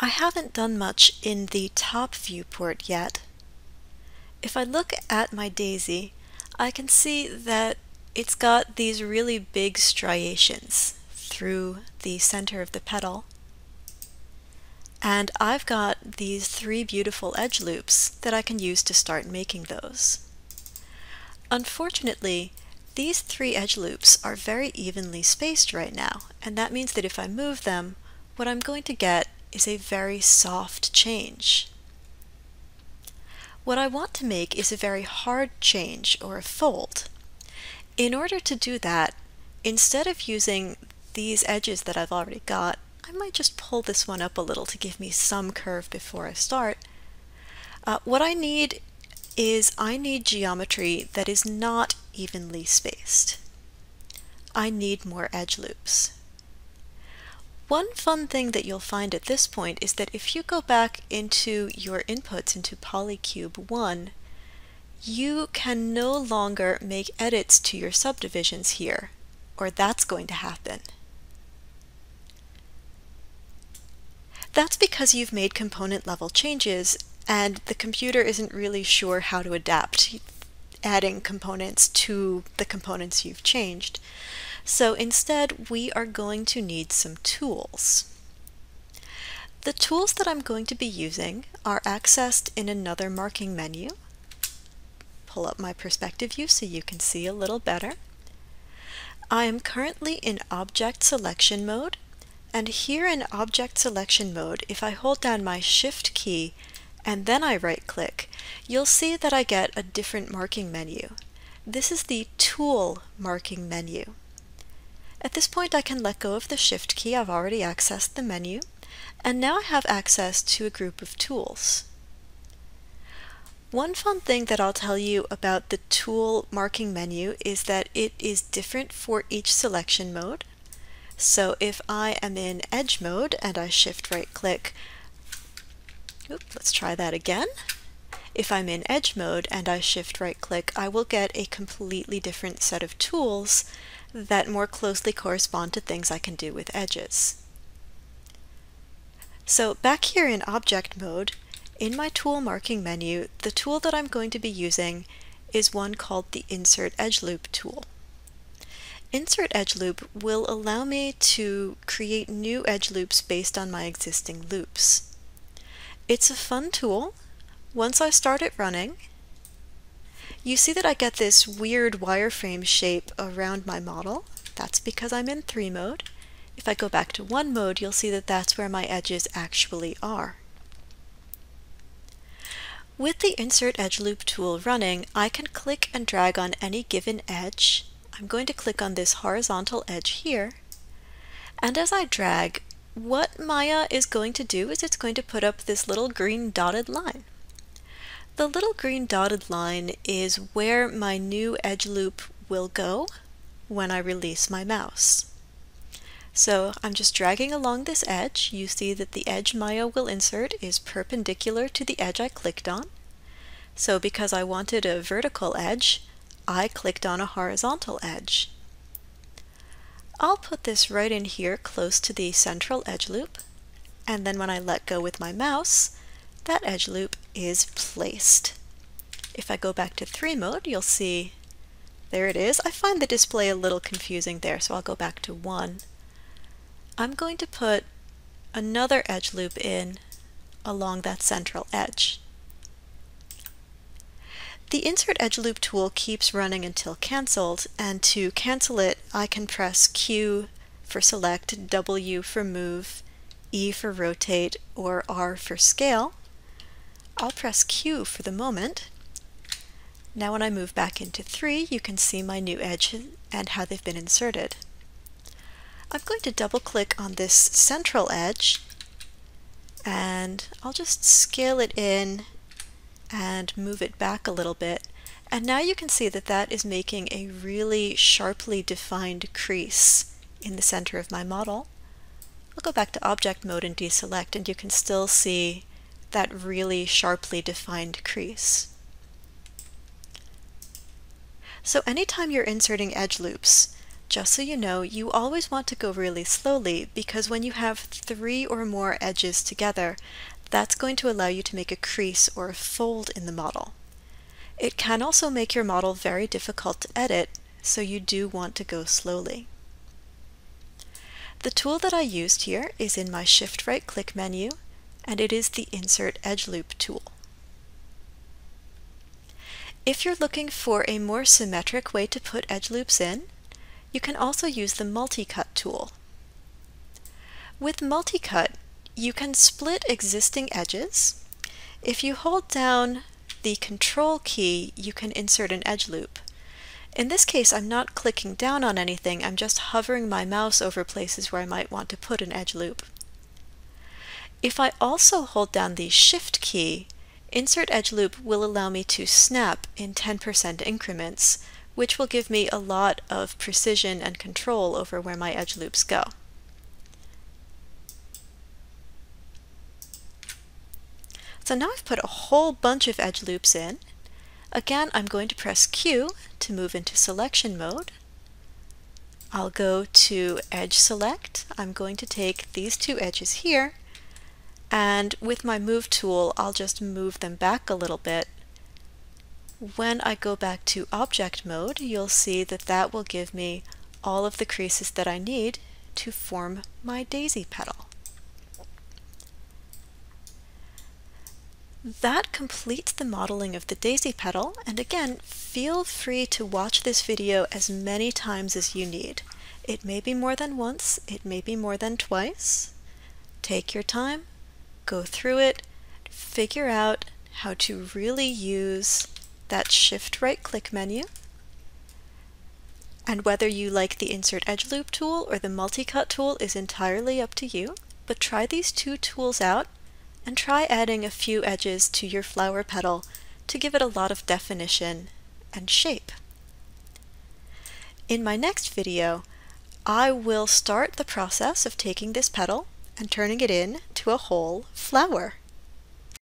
I haven't done much in the top viewport yet. If I look at my daisy, I can see that it's got these really big striations through the center of the petal. And I've got these 3 beautiful edge loops that I can use to start making those. Unfortunately, these 3 edge loops are very evenly spaced right now, and that means that if I move them, what I'm going to get is a very soft change. What I want to make is a very hard change, or a fold. In order to do that, instead of using these edges that I've already got, I might just pull this one up a little to give me some curve before I start. What I need is geometry that is not evenly spaced. I need more edge loops. One fun thing that you'll find at this point is that if you go back into your inputs into Polycube 1, you can no longer make edits to your subdivisions here, or that's going to happen. That's because you've made component level changes and the computer isn't really sure how to adapt adding components to the components you've changed. So instead, we are going to need some tools. The tools that I'm going to be using are accessed in another marking menu. Pull up my perspective view so you can see a little better. I am currently in object selection mode, and here in object selection mode, if I hold down my Shift key and then I right-click, you'll see that I get a different marking menu. This is the Tool marking menu. At this point, I can let go of the Shift key. I've already accessed the menu, and now I have access to a group of tools. One fun thing that I'll tell you about the Tool marking menu is that it is different for each selection mode. So if I am in Edge mode and I Shift right-click, let's try that again. If I'm in Edge mode and I Shift right-click, I will get a completely different set of tools that more closely correspond to things I can do with edges. So back here in Object mode, in my Tool marking menu, the tool that I'm going to be using is one called the Insert Edge Loop tool. Insert Edge Loop will allow me to create new edge loops based on my existing loops. It's a fun tool. Once I start it running, you see that I get this weird wireframe shape around my model. That's because I'm in 3 mode. If I go back to 1 mode, you'll see that that's where my edges actually are. With the Insert Edge Loop tool running, I can click and drag on any given edge. I'm going to click on this horizontal edge here, and as I drag, what Maya is going to do is it's going to put up this little green dotted line. The little green dotted line is where my new edge loop will go when I release my mouse. So I'm just dragging along this edge. You see that the edge Maya will insert is perpendicular to the edge I clicked on. So because I wanted a vertical edge, I clicked on a horizontal edge. I'll put this right in here close to the central edge loop, and then when I let go with my mouse, that edge loop is placed. If I go back to 3 mode, you'll see there it is. I find the display a little confusing there, so I'll go back to 1. I'm going to put another edge loop in along that central edge. The Insert Edge Loop tool keeps running until cancelled, and to cancel it, I can press Q for select, W for move, E for rotate, or R for scale. I'll press Q for the moment. Now when I move back into 3, you can see my new edges and how they've been inserted. I'm going to double-click on this central edge, and I'll just scale it in and move it back a little bit. And now you can see that that is making a really sharply defined crease in the center of my model. I'll go back to Object mode and deselect, and you can still see that really sharply defined crease. So anytime you're inserting edge loops, Just so you know, you always want to go really slowly because when you have 3 or more edges together, that's going to allow you to make a crease or a fold in the model. It can also make your model very difficult to edit, so you do want to go slowly. The tool that I used here is in my Shift right click menu, and it is the Insert Edge Loop tool. If you're looking for a more symmetric way to put edge loops in, you can also use the Multi-Cut tool. With Multi-Cut, you can split existing edges. If you hold down the Control key, you can insert an edge loop. In this case, I'm not clicking down on anything, I'm just hovering my mouse over places where I might want to put an edge loop. If I also hold down the Shift key, Insert Edge Loop will allow me to snap in 10% increments, which will give me a lot of precision and control over where my edge loops go. So now I've put a whole bunch of edge loops in. Again, I'm going to press Q to move into selection mode. I'll go to Edge Select. I'm going to take these 2 edges here, and with my Move tool, I'll just move them back a little bit. When I go back to Object mode, you'll see that that will give me all of the creases that I need to form my daisy petal. That completes the modeling of the daisy petal, and again, feel free to watch this video as many times as you need. It may be more than once, it may be more than twice. Take your time, go through it, figure out how to really use that Shift right click menu. And whether you like the Insert Edge Loop tool or the Multi-Cut tool is entirely up to you, but try these 2 tools out and try adding a few edges to your flower petal to give it a lot of definition and shape. In my next video, I will start the process of taking this petal and turning it into a whole flower.